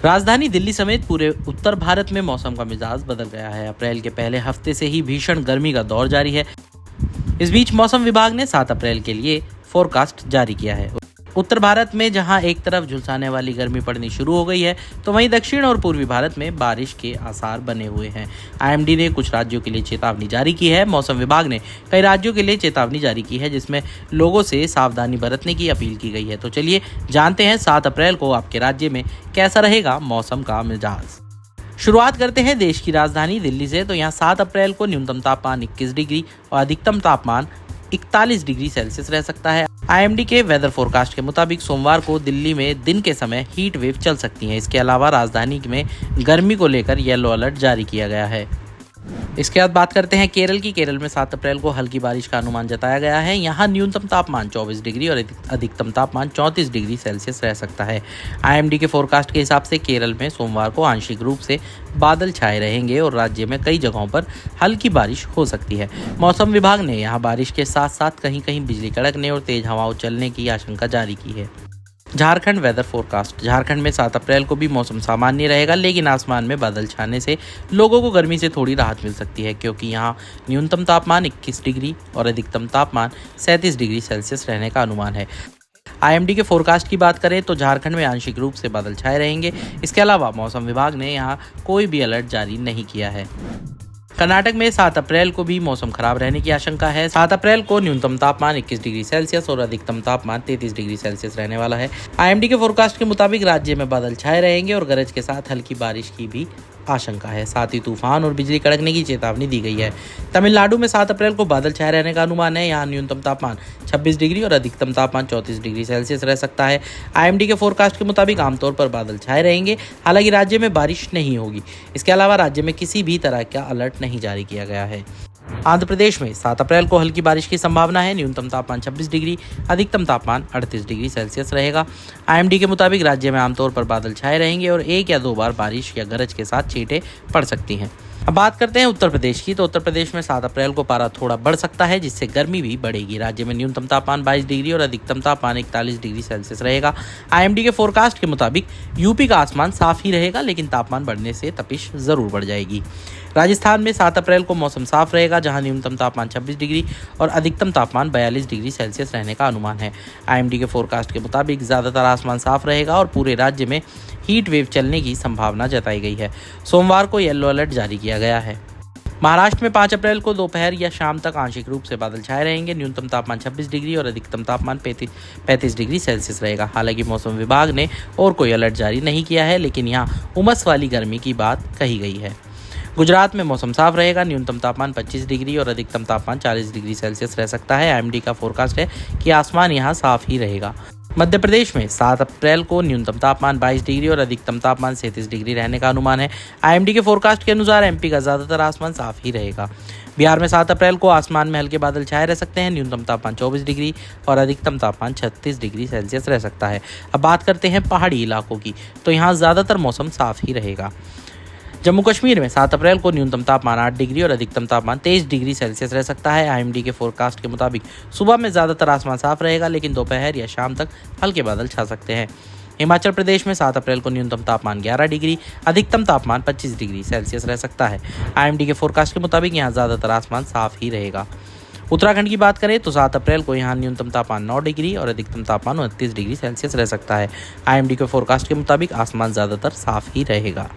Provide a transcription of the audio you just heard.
राजधानी दिल्ली समेत पूरे उत्तर भारत में मौसम का मिजाज बदल गया है। अप्रैल के पहले हफ्ते से ही भीषण गर्मी का दौर जारी है। इस बीच मौसम विभाग ने 7 अप्रैल के लिए फोरकास्ट जारी किया है। उत्तर भारत में जहां एक तरफ झुलसाने वाली गर्मी पड़नी शुरू हो गई है, तो वहीं दक्षिण और पूर्वी भारत में बारिश के आसार बने हुए हैं। आईएमडी ने कुछ राज्यों के लिए चेतावनी जारी की है। मौसम विभाग ने कई राज्यों के लिए चेतावनी जारी की है, जिसमें लोगों से सावधानी बरतने की अपील की गई है। तो चलिए जानते हैं 7 अप्रैल को आपके राज्य में कैसा रहेगा मौसम का मिजाज। शुरुआत करते हैं देश की राजधानी दिल्ली से। तो यहाँ 7 अप्रैल को न्यूनतम तापमान 21 डिग्री और अधिकतम तापमान 41 डिग्री सेल्सियस रह सकता है। आईएमडी के वेदर फोरकास्ट के मुताबिक सोमवार को दिल्ली में दिन के समय हीट वेव चल सकती है। इसके अलावा राजधानी में गर्मी को लेकर येलो अलर्ट जारी किया गया है। इसके बाद बात करते हैं केरल की। केरल में 7 अप्रैल को हल्की बारिश का अनुमान जताया गया है। यहाँ न्यूनतम तापमान 24 डिग्री और अधिकतम तापमान 34 डिग्री सेल्सियस रह सकता है। आईएमडी के फोरकास्ट के हिसाब से केरल में सोमवार को आंशिक रूप से बादल छाए रहेंगे और राज्य में कई जगहों पर हल्की बारिश हो सकती है। मौसम विभाग ने यहाँ बारिश के साथ साथ कहीं कहीं बिजली कड़कने और तेज हवाओं चलने की आशंका जारी की है। Jharkhand weather forecast. झारखंड में 7 अप्रैल को भी मौसम सामान्य रहेगा, लेकिन आसमान में बादल छाने से लोगों को गर्मी से थोड़ी राहत मिल सकती है, क्योंकि यहाँ न्यूनतम तापमान 21 डिग्री और अधिकतम तापमान 37 डिग्री सेल्सियस रहने का अनुमान है। आईएमडी के फोरकास्ट की बात करें तो झारखंड में आंशिक रूप से बादल छाए रहेंगे। इसके अलावा मौसम विभाग ने यहाँ कोई भी अलर्ट जारी नहीं किया है। कर्नाटक में 7 अप्रैल को भी मौसम खराब रहने की आशंका है। 7 अप्रैल को न्यूनतम तापमान 21 डिग्री सेल्सियस और अधिकतम तापमान 33 डिग्री सेल्सियस रहने वाला है। आईएमडी के फोरकास्ट के मुताबिक राज्य में बादल छाए रहेंगे और गरज के साथ हल्की बारिश की भी आशंका है। साथ ही तूफान और बिजली कड़कने की चेतावनी दी गई है। तमिलनाडु में 7 अप्रैल को बादल छाए रहने का अनुमान है। यहाँ न्यूनतम तापमान 26 डिग्री और अधिकतम तापमान 34 डिग्री सेल्सियस रह सकता है। आईएमडी के फोरकास्ट के मुताबिक आमतौर पर बादल छाए रहेंगे, हालांकि राज्य में बारिश नहीं होगी। इसके अलावा राज्य में किसी भी तरह का अलर्ट नहीं जारी किया गया है। आंध्र प्रदेश में 7 अप्रैल को हल्की बारिश की संभावना है। न्यूनतम तापमान 26 डिग्री, अधिकतम तापमान 38 डिग्री सेल्सियस रहेगा। आईएमडी के मुताबिक राज्य में आमतौर पर बादल छाए रहेंगे और 1 या 2 बार बारिश या गरज के साथ छींटें पड़ सकती हैं। अब बात करते हैं उत्तर प्रदेश की। तो उत्तर प्रदेश में 7 अप्रैल को पारा थोड़ा बढ़ सकता है, जिससे गर्मी भी बढ़ेगी। राज्य में न्यूनतम तापमान 22 डिग्री और अधिकतम तापमान 41 डिग्री सेल्सियस रहेगा। आईएमडी के फोरकास्ट के मुताबिक यूपी का आसमान साफ ही रहेगा, लेकिन तापमान बढ़ने से तपिश जरूर बढ़ जाएगी। राजस्थान में 7 अप्रैल को मौसम साफ रहेगा, जहां न्यूनतम तापमान 26 डिग्री और अधिकतम तापमान 42 डिग्री सेल्सियस रहने का अनुमान है। आईएमडी के फोरकास्ट के मुताबिक ज़्यादातर आसमान साफ रहेगा और पूरे राज्य में हीट वेव चलने की संभावना जताई गई है। सोमवार को येलो अलर्ट जारी किया गया है। महाराष्ट्र में 5 अप्रैल को दोपहर या शाम तक आंशिक रूप से बादल छाए रहेंगे। न्यूनतम तापमान 26 डिग्री और अधिकतम तापमान 35 डिग्री सेल्सियस रहेगा। हालांकि मौसम विभाग ने और कोई अलर्ट जारी नहीं किया है, लेकिन यहाँ उमस वाली गर्मी की बात कही गई है। गुजरात में मौसम साफ रहेगा। न्यूनतम तापमान 25 डिग्री और अधिकतम तापमान 40 डिग्री सेल्सियस रह सकता है। आईएमडी का फोरकास्ट है कि आसमान यहाँ साफ ही रहेगा। मध्य प्रदेश में 7 अप्रैल को न्यूनतम तापमान 22 डिग्री और अधिकतम तापमान 37 डिग्री रहने का अनुमान है। आईएमडी के फोरकास्ट के अनुसार एमपी का ज़्यादातर आसमान साफ ही रहेगा। बिहार में 7 अप्रैल को आसमान में हल्के बादल छाए रह सकते हैं। न्यूनतम तापमान 24 डिग्री और अधिकतम तापमान 36 डिग्री सेल्सियस रह सकता है। अब बात करते हैं पहाड़ी इलाकों की। तो यहाँ ज़्यादातर मौसम साफ ही रहेगा। जम्मू कश्मीर में 7 अप्रैल को न्यूनतम तापमान 8 डिग्री और अधिकतम तापमान 23 डिग्री सेल्सियस रह सकता है। आईएमडी के फोरकास्ट के मुताबिक सुबह में ज़्यादातर आसमान साफ रहेगा, लेकिन दोपहर या शाम तक हल्के बादल छा सकते हैं। हिमाचल प्रदेश में 7 अप्रैल को न्यूनतम तापमान 11 डिग्री, अधिकतम तापमान 25 डिग्री सेल्सियस रह सकता है। आईएमडी के फोरकास्ट के मुताबिक यहाँ ज़्यादातर आसमान साफ ही रहेगा। उत्तराखंड की बात करें तो 7 अप्रैल को यहाँ न्यूनतम तापमान 9 डिग्री और अधिकतम तापमान 29 डिग्री सेल्सियस रह सकता है। आईएमडी के फोरकास्ट के मुताबिक आसमान ज़्यादातर साफ ही रहेगा।